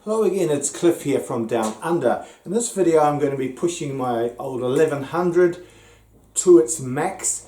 Hello again, it's Cliff here from Down Under. In this video I'm going to be pushing my old 1100 to its max,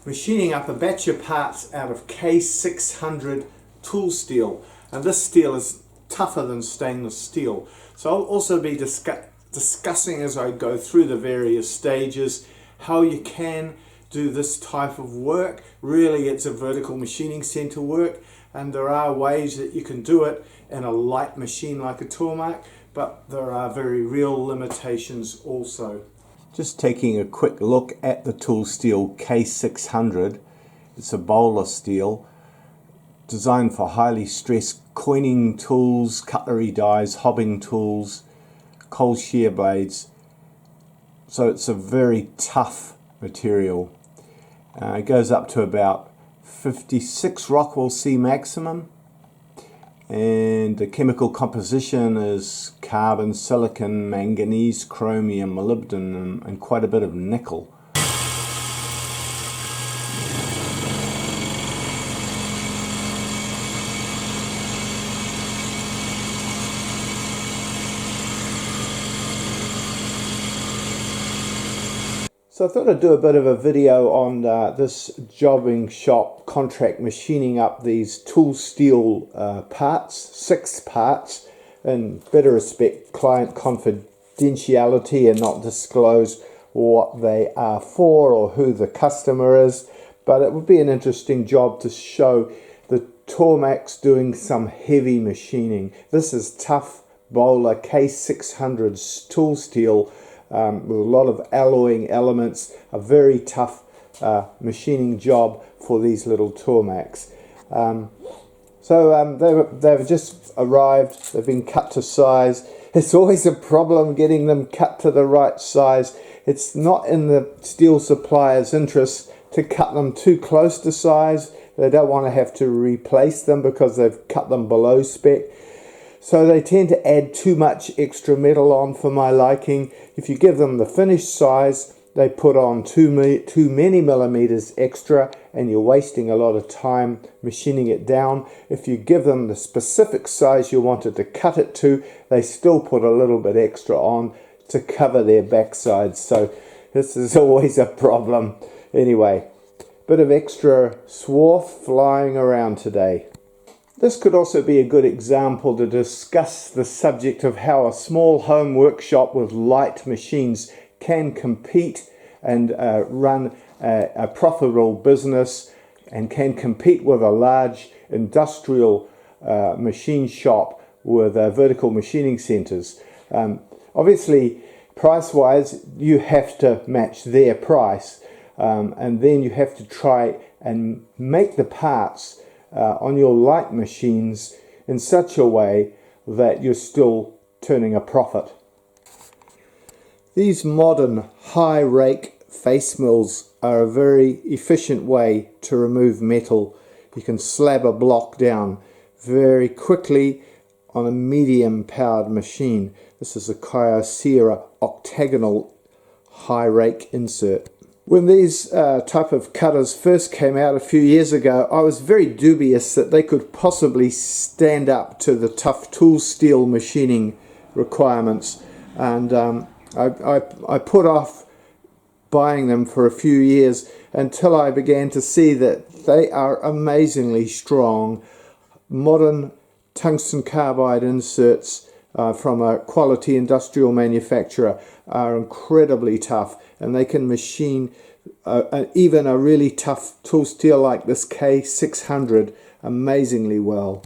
machining up a batch of parts out of K600 tool steel. And this steel is tougher than stainless steel. So I'll also be discussing as I go through the various stages how you can do this type of work. Really it's a vertical machining center work, and there are ways that you can do it in a light machine like a Tormach, but there are very real limitations also. Just taking a quick look at the tool steel K600. It's a bowler steel designed for highly stressed coining tools, cutlery dies, hobbing tools, cold shear blades. So it's a very tough material. It goes up to about 56 Rockwell C maximum, and the chemical composition is carbon, silicon, manganese, chromium, molybdenum, and quite a bit of nickel. So I thought I'd do a bit of a video on this jobbing shop contract machining up these tool steel parts, 6 parts, in better respect client confidentiality and not disclose what they are for or who the customer is. But it would be an interesting job to show the Tormachs doing some heavy machining. This is tough bowler K600 tool steel. With a lot of alloying elements, a very tough machining job for these little Tormachs. They've just arrived, they've been cut to size. It's always a problem getting them cut to the right size. It's not in the steel supplier's interest to cut them too close to size. They don't want to have to replace them because they've cut them below spec. So they tend to add too much extra metal on for my liking. If you give them the finished size, they put on too many millimeters extra, and you're wasting a lot of time machining it down. If you give them the specific size you wanted to cut it to, they still put a little bit extra on to cover their backsides. So this is always a problem. Anyway, bit of extra swarf flying around today. This could also be a good example to discuss the subject of how a small home workshop with light machines can compete and run a profitable business, and can compete with a large industrial machine shop with vertical machining centers. Obviously, price-wise, you have to match their price, and then you have to try and make the parts on your light machines in such a way that you're still turning a profit. These modern high rake face mills are a very efficient way to remove metal. You can slab a block down very quickly on a medium powered machine. This is a Kyocera Octagonal high rake insert. When these type of cutters first came out a few years ago, I was very dubious that they could possibly stand up to the tough tool steel machining requirements, and I put off buying them for a few years until I began to see that they are amazingly strong. Modern tungsten carbide inserts from a quality industrial manufacturer are incredibly tough, and they can machine even a really tough tool steel like this K600 amazingly well.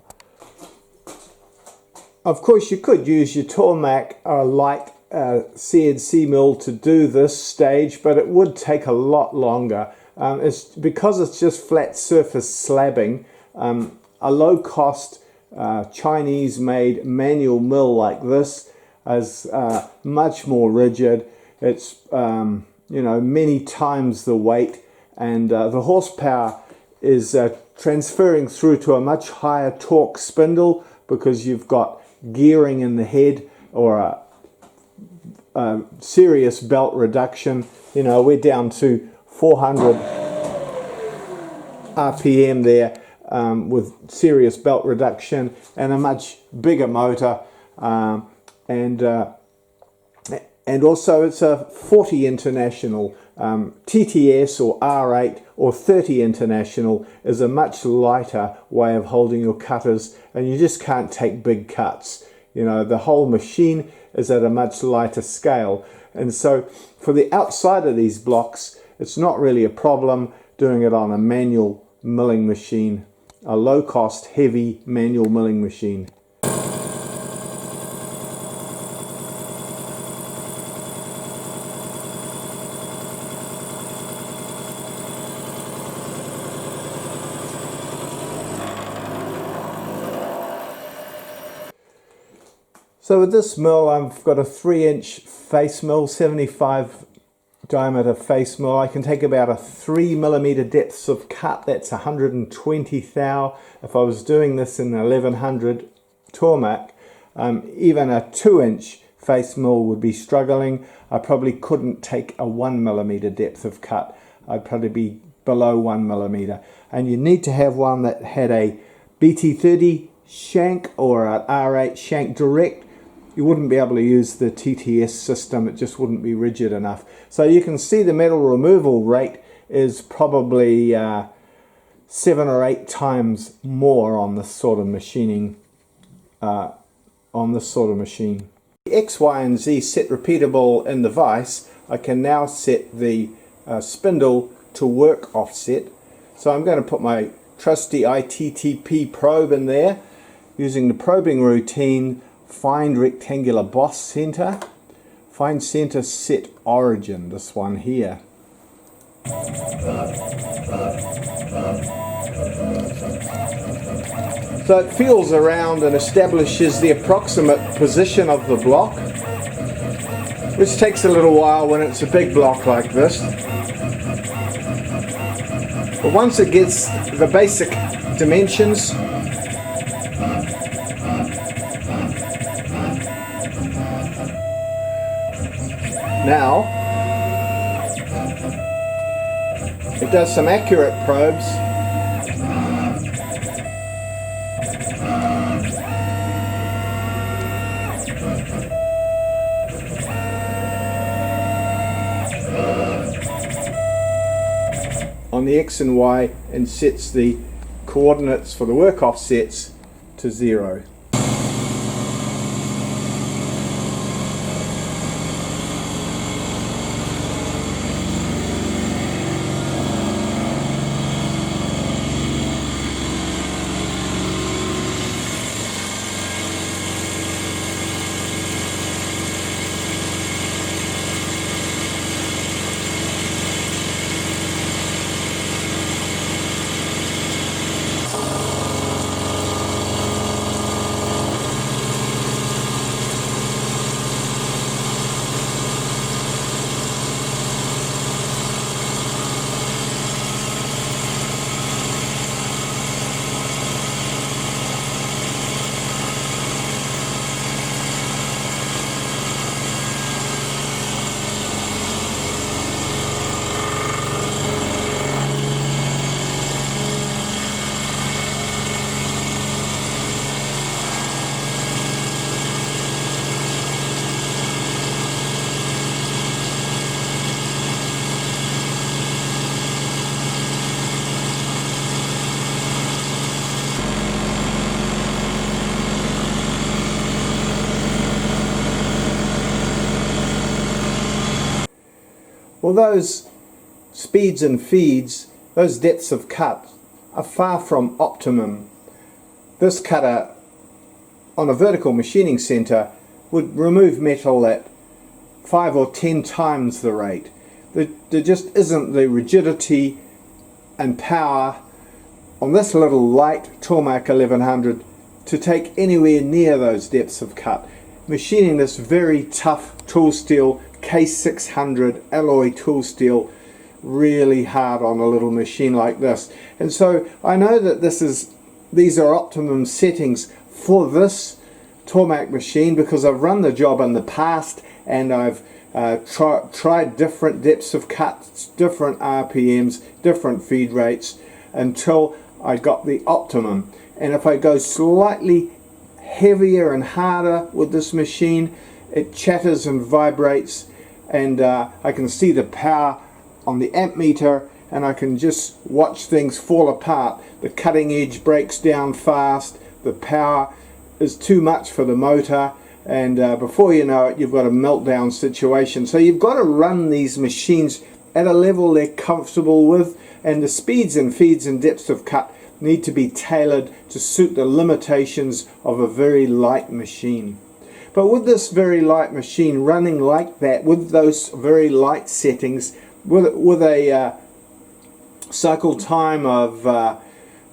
Of course, you could use your Tormach or light CNC mill to do this stage, but it would take a lot longer. Because it's just flat surface slabbing, a low cost Chinese made manual mill like this is much more rigid. It's many times the weight, and the horsepower is transferring through to a much higher torque spindle because you've got gearing in the head, or a serious belt reduction. We're down to 400 RPM there, with serious belt reduction and a much bigger motor. and also it's a 40 international. TTS or R8 or 30 international is a much lighter way of holding your cutters, and you just can't take big cuts. You know, the whole machine is at a much lighter scale, and so for the outside of these blocks it's not really a problem doing it on a manual milling machine, a low cost heavy manual milling machine. So with this mill, I've got a 3-inch face mill, 75 diameter face mill. I can take about a 3mm depths of cut. That's 120 thou. If I was doing this in 1100 Tormach, even a 2-inch face mill would be struggling. I probably couldn't take a 1mm depth of cut. I'd probably be below 1mm. And you need to have one that had a BT30 shank or an R8 shank direct. You wouldn't be able to use the TTS system, it just wouldn't be rigid enough. So you can see the metal removal rate is probably 7 or 8 times more on this sort of machining, The X, Y and Z set repeatable in the vise. I can now set the spindle to work offset. So I'm going to put my trusty ITTP probe in there using the probing routine. Find rectangular boss center, find center set origin, this one here. So it feels around and establishes the approximate position of the block, which takes a little while when it's a big block like this. But once it gets the basic dimensions, now it does some accurate probes. On the X and Y and sets the coordinates for the work offsets to 0. Well, those speeds and feeds, those depths of cut are far from optimum. This cutter on a vertical machining center would remove metal at 5 or 10 times the rate. There just isn't the rigidity and power on this little light Tormach 1100 to take anywhere near those depths of cut. Machining this very tough tool steel K600 alloy tool steel really hard on a little machine like this. And so I know that these are optimum settings for this Tormach machine because I've run the job in the past and I've tried different depths of cuts, different RPMs, different feed rates until I got the optimum. And if I go slightly heavier and harder with this machine. It chatters and vibrates, and I can see the power on the amp meter, and I can just watch things fall apart. The cutting edge breaks down fast, the power is too much for the motor, and before you know it, you've got a meltdown situation. So you've got to run these machines at a level they're comfortable with, and the speeds and feeds and depths of cut need to be tailored to suit the limitations of a very light machine. But with this very light machine running like that, with those very light settings, with a cycle time of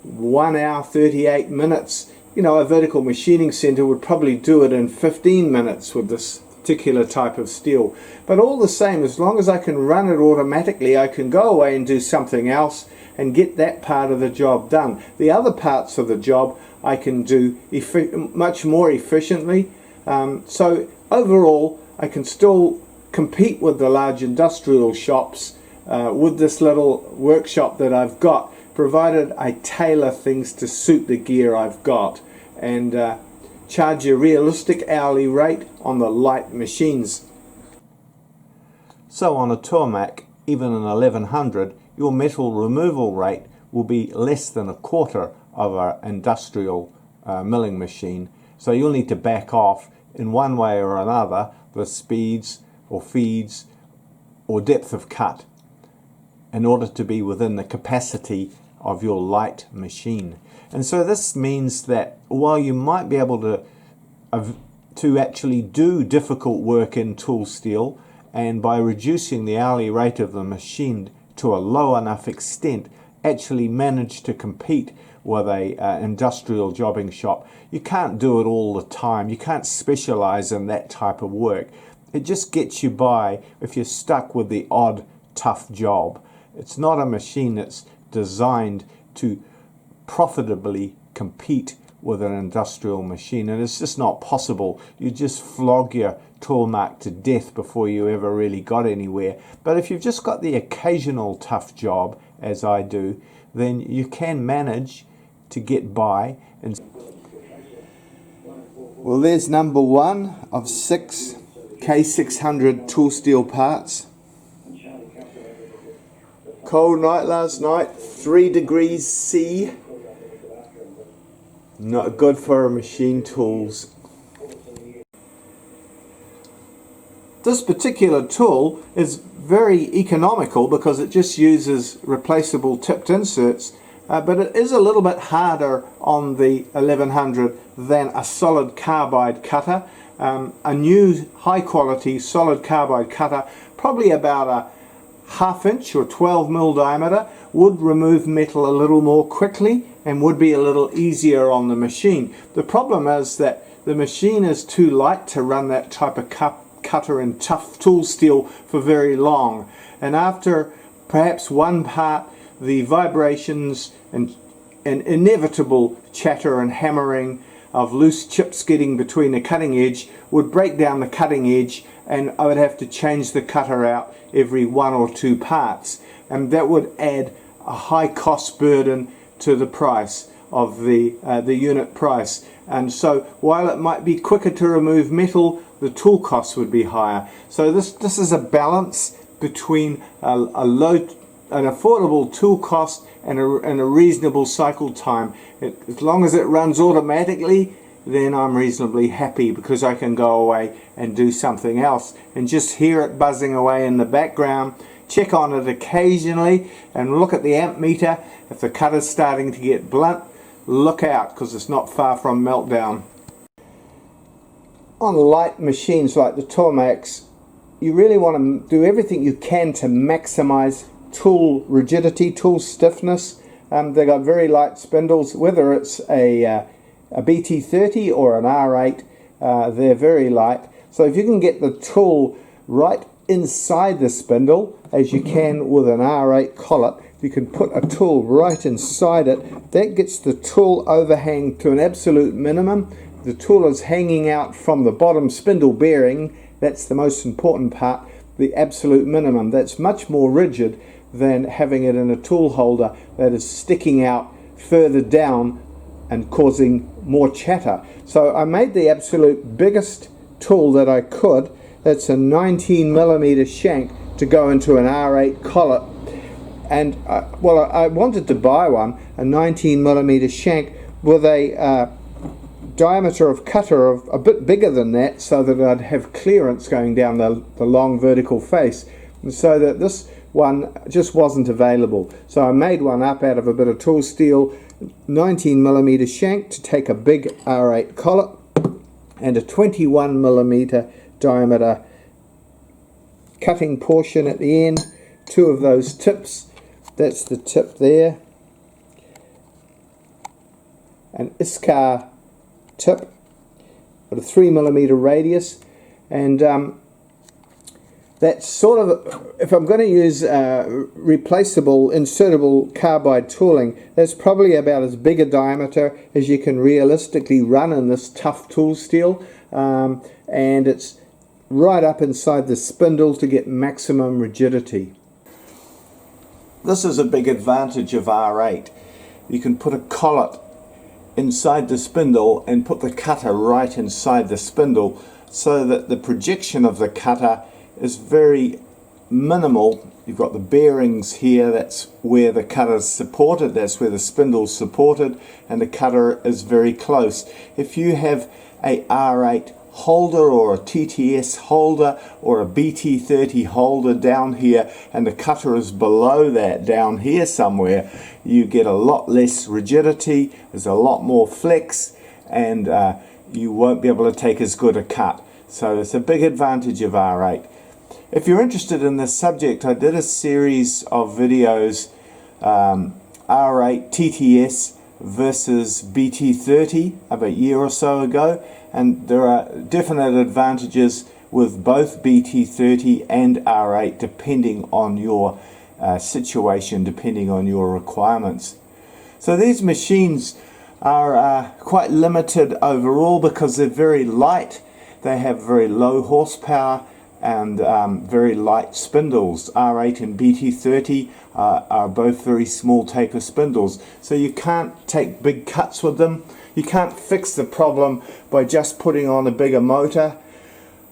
1 hour 38 minutes, you know, a vertical machining center would probably do it in 15 minutes with this particular type of steel. But all the same, as long as I can run it automatically, I can go away and do something else and get that part of the job done. The other parts of the job I can do much more efficiently. So overall, I can still compete with the large industrial shops with this little workshop that I've got, provided I tailor things to suit the gear I've got and charge a realistic hourly rate on the light machines. So on a Tormach, even an 1100, your metal removal rate will be less than a quarter of an industrial milling machine. So you'll need to back off in one way or another the speeds or feeds or depth of cut in order to be within the capacity of your light machine. And so this means that while you might be able to actually do difficult work in tool steel, and by reducing the hourly rate of the machine to a low enough extent, actually manage to compete with a industrial jobbing shop, you can't do it all the time. You can't specialize in that type of work. It just gets you by if you're stuck with the odd tough job. It's not a machine that's designed to profitably compete with an industrial machine, and it's just not possible. You just flog your Tormach to death before you ever really got anywhere. But if you've just got the occasional tough job, as I do, then you can manage to get by. And well, there's number one of 6 K600 tool steel parts. Cold night last night, 3 degrees C. Not good for machine tools. This particular tool is very economical because it just uses replaceable tipped inserts, but it is a little bit harder on the 1100 than a solid carbide cutter. A new high quality solid carbide cutter, probably about a 1/2 inch or 12 mil diameter, would remove metal a little more quickly and would be a little easier on the machine. The problem is that the machine is too light to run that type of cutter in tough tool steel for very long, and after perhaps one part, the vibrations and inevitable chatter and hammering of loose chips getting between the cutting edge would break down the cutting edge, and I would have to change the cutter out every 1 or 2 parts, and that would add a high cost burden to the price of the unit price. And so while it might be quicker to remove metal, the tool costs would be higher. So this is a balance between an affordable tool cost and a reasonable cycle time. As long as it runs automatically, then I'm reasonably happy because I can go away and do something else and just hear it buzzing away in the background, check on it occasionally and look at the amp meter. If the cutter's starting to get blunt, look out because it's not far from meltdown. On light machines like the Tormachs, you really want to do everything you can to maximize tool rigidity, tool stiffness. They got very light spindles, whether it's a BT30 or an R8, they're very light. So if you can get the tool right inside the spindle, as you can with an R8 collet, you can put a tool right inside it. That gets the tool overhang to an absolute minimum. The tool is hanging out from the bottom spindle bearing. That's the most important part, the absolute minimum. That's much more rigid than having it in a tool holder that is sticking out further down and causing more chatter. So I made the absolute biggest tool that I could. That's a 19mm shank to go into an R8 collet. And I wanted to buy one, a 19mm shank with a diameter of cutter of a bit bigger than that, so that I'd have clearance going down the long vertical face, and so that this one just wasn't available. So I made one up out of a bit of tool steel, 19mm shank to take a big R8 collet, and a 21mm diameter cutting portion at the end, two of those tips. That's the tip there, an Iskar tip with a 3mm radius, and that's sort of, if I'm going to use replaceable insertable carbide tooling, that's probably about as big a diameter as you can realistically run in this tough tool steel, and it's right up inside the spindle to get maximum rigidity. This is a big advantage of R8. You can put a collet inside the spindle and put the cutter right inside the spindle, so that the projection of the cutter is very minimal. You've got the bearings here, that's where the cutter's supported, that's where the spindle's supported, and the cutter is very close. If you have a R8 holder or a TTS holder or a BT30 holder down here, and the cutter is below that down here somewhere, you get a lot less rigidity, there's a lot more flex, and you won't be able to take as good a cut. So it's a big advantage of R8. If you're interested in this subject, I did a series of videos, R8 TTS versus BT30, about a year or so ago, and there are definite advantages with both BT30 and R8 depending on your situation, depending on your requirements. So these machines are quite limited overall because they're very light, they have very low horsepower and very light spindles. R8 and BT30 are both very small taper spindles, so you can't take big cuts with them. You can't fix the problem by just putting on a bigger motor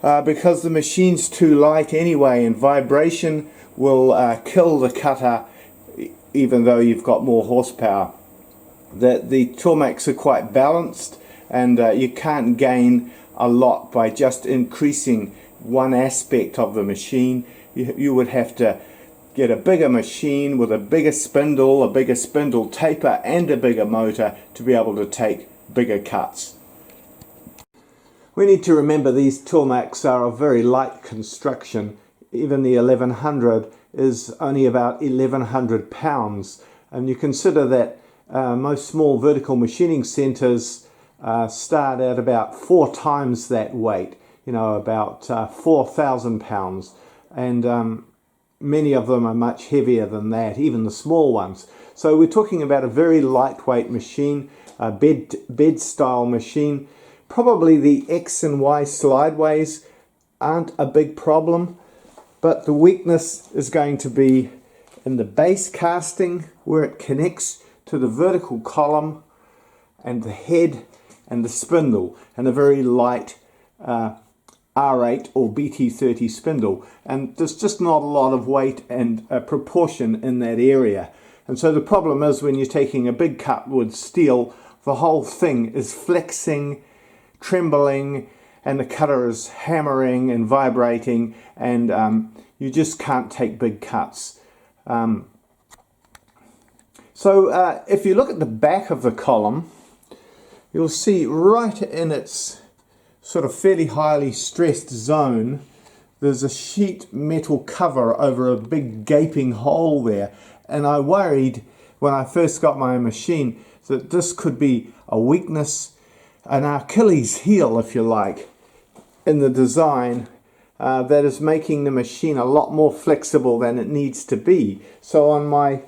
because the machine's too light anyway, and vibration will kill the cutter even though you've got more horsepower. The Tormachs are quite balanced, and you can't gain a lot by just increasing one aspect of the machine. You would have to get a bigger machine with a bigger spindle taper and a bigger motor to be able to take bigger cuts. We need to remember these Tormachs are a very light construction. Even the 1100 is only about 1100 pounds, and you consider that most small vertical machining centers start at about 4 times that weight, you know, about 4,000 pounds, and many of them are much heavier than that, even the small ones. So we're talking about a very lightweight machine, a bed style machine. Probably the X and Y slideways aren't a big problem, but the weakness is going to be in the base casting, where it connects to the vertical column and the head and the spindle, and a very light R8 or BT30 spindle, and there's just not a lot of weight and proportion in that area. And so the problem is, when you're taking a big cut with steel, the whole thing is flexing, trembling, and the cutter is hammering and vibrating, and you just can't take big cuts. So if you look at the back of the column, you'll see right in its sort of fairly highly stressed zone, there's a sheet metal cover over a big gaping hole there. And I worried when I first got my machine that this could be a weakness, an Achilles heel, if you like, in the design that is making the machine a lot more flexible than it needs to be. So on my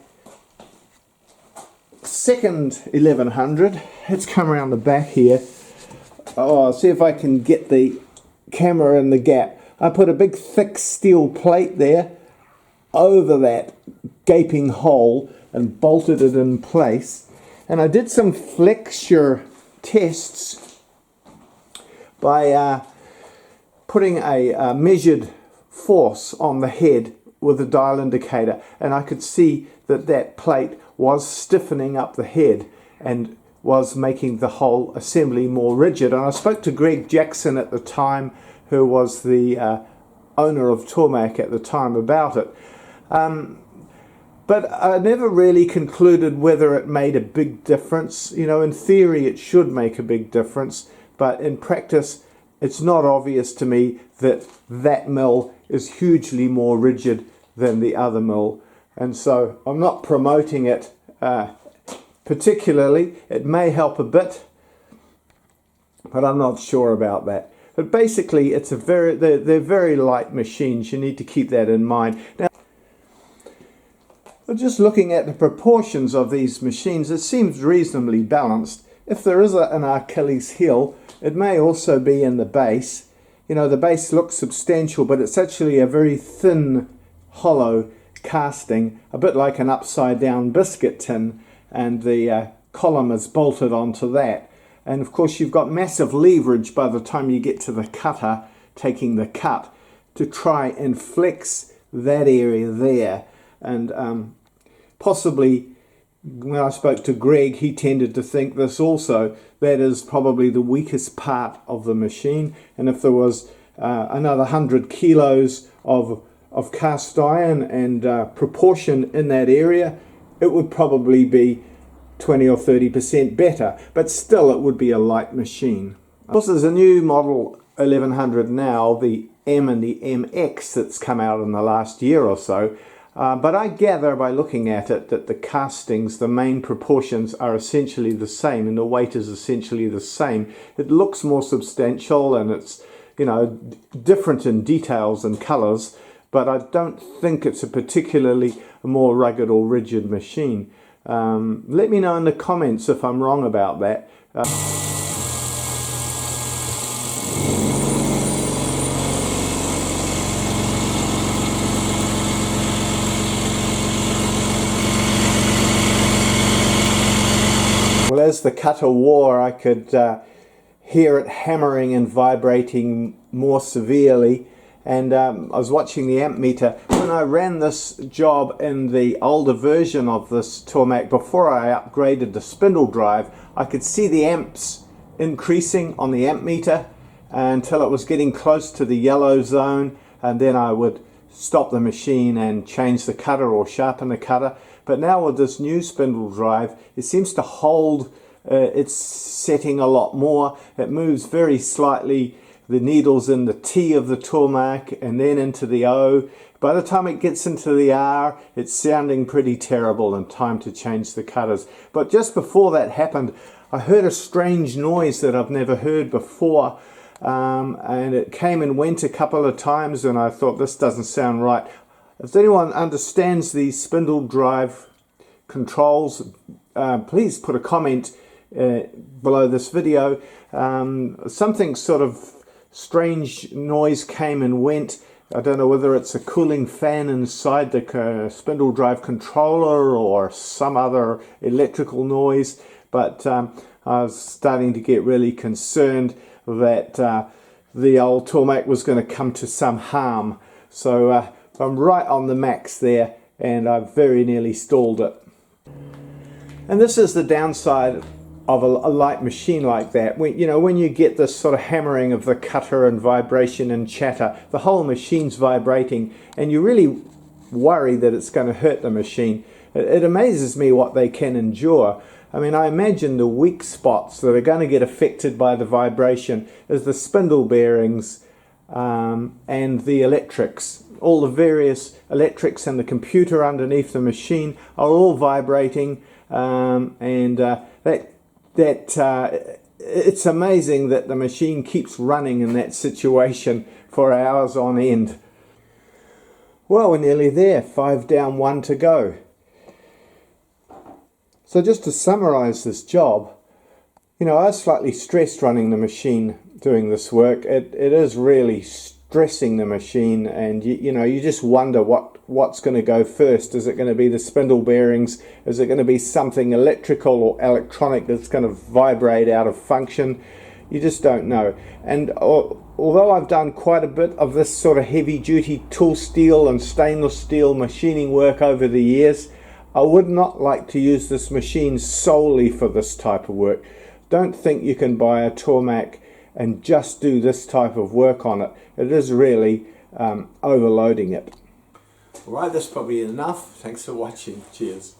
second 1100, let's come around the back here. Oh, I'll see if I can get the camera in the gap. I put a big thick steel plate there over that gaping hole and bolted it in place. And I did some flexure tests by putting a measured force on the head with a dial indicator, and I could see that that plate was stiffening up the head and was making the whole assembly more rigid. And I spoke to Greg Jackson at the time, who was the owner of Tormach at the time, about it. But I never really concluded whether it made a big difference. You know, in theory it should make a big difference, but in practice it's not obvious to me that that mill is hugely more rigid than the other mill. And so I'm not promoting it particularly. It may help a bit, but I'm not sure about that. But basically it's they're very light machines. You need to keep that in mind. Now, just looking at the proportions of these machines, it seems reasonably balanced. If there is an Achilles heel, it may also be in the base. You know, the base looks substantial, but it's actually a very thin, hollow casting, a bit like an upside down biscuit tin, and the column is bolted onto that. And of course you've got massive leverage by the time you get to the cutter taking the cut to try and flex that area there. And possibly when I spoke to Greg, he tended to think this also. That is probably the weakest part of the machine, and if there was another 100 kilos of cast iron and proportion in that area, it would probably be 20 or 30% better, but still it would be a light machine. Of course, there's a new model 1100 now, the M and the MX, that's come out in the last year or so. But I gather by looking at it that the castings, the main proportions are essentially the same, and the weight is essentially the same. It looks more substantial, and it's, you know, different in details and colours, but I don't think it's a particularly more rugged or rigid machine. Let me know in the comments if I'm wrong about that. Well, as the cutter wore, I could hear it hammering and vibrating more severely, and I was watching the amp meter. When I ran this job in the older version of this Tormach, before I upgraded the spindle drive, I could see the amps increasing on the amp meter until it was getting close to the yellow zone, and then I would stop the machine and change the cutter or sharpen the cutter. But now with this new spindle drive, it seems to hold its setting a lot more. It moves very slightly, the needles in the T of the Tormach and then into the O. By the time it gets into the R, it's sounding pretty terrible and time to change the cutters. But just before that happened, I heard a strange noise that I've never heard before. And it came and went a couple of times, and I thought, this doesn't sound right. If anyone understands these spindle drive controls, please put a comment below this video. Something sort of strange noise came and went. I don't know whether it's a cooling fan inside the spindle drive controller or some other electrical noise, but I was starting to get really concerned that the old Tormach was going to come to some harm. So I'm right on the max there, and I've very nearly stalled it. And this is the downside of a light machine like that. When you get this sort of hammering of the cutter and vibration and chatter, the whole machine's vibrating, and you really worry that it's going to hurt the machine. It amazes me what they can endure. I mean, I imagine the weak spots that are going to get affected by the vibration is the spindle bearings and the electrics. All the various electrics and the computer underneath the machine are all vibrating, it's amazing that the machine keeps running in that situation for hours on end. Well, we're nearly there. 5 down, 1 to go. So just to summarize this job, I was slightly stressed running the machine doing this work. It is really dressing the machine, and you know, you just wonder what's going to go first. Is it going to be the spindle bearings? Is it going to be something electrical or electronic that's going to vibrate out of function? You just don't know. And although I've done quite a bit of this sort of heavy duty tool steel and stainless steel machining work over the years, I would not like to use this machine solely for this type of work. Don't think you can buy a Tormach and just do this type of work on it. It is really overloading it. Alright, that's probably enough. Thanks for watching. Cheers.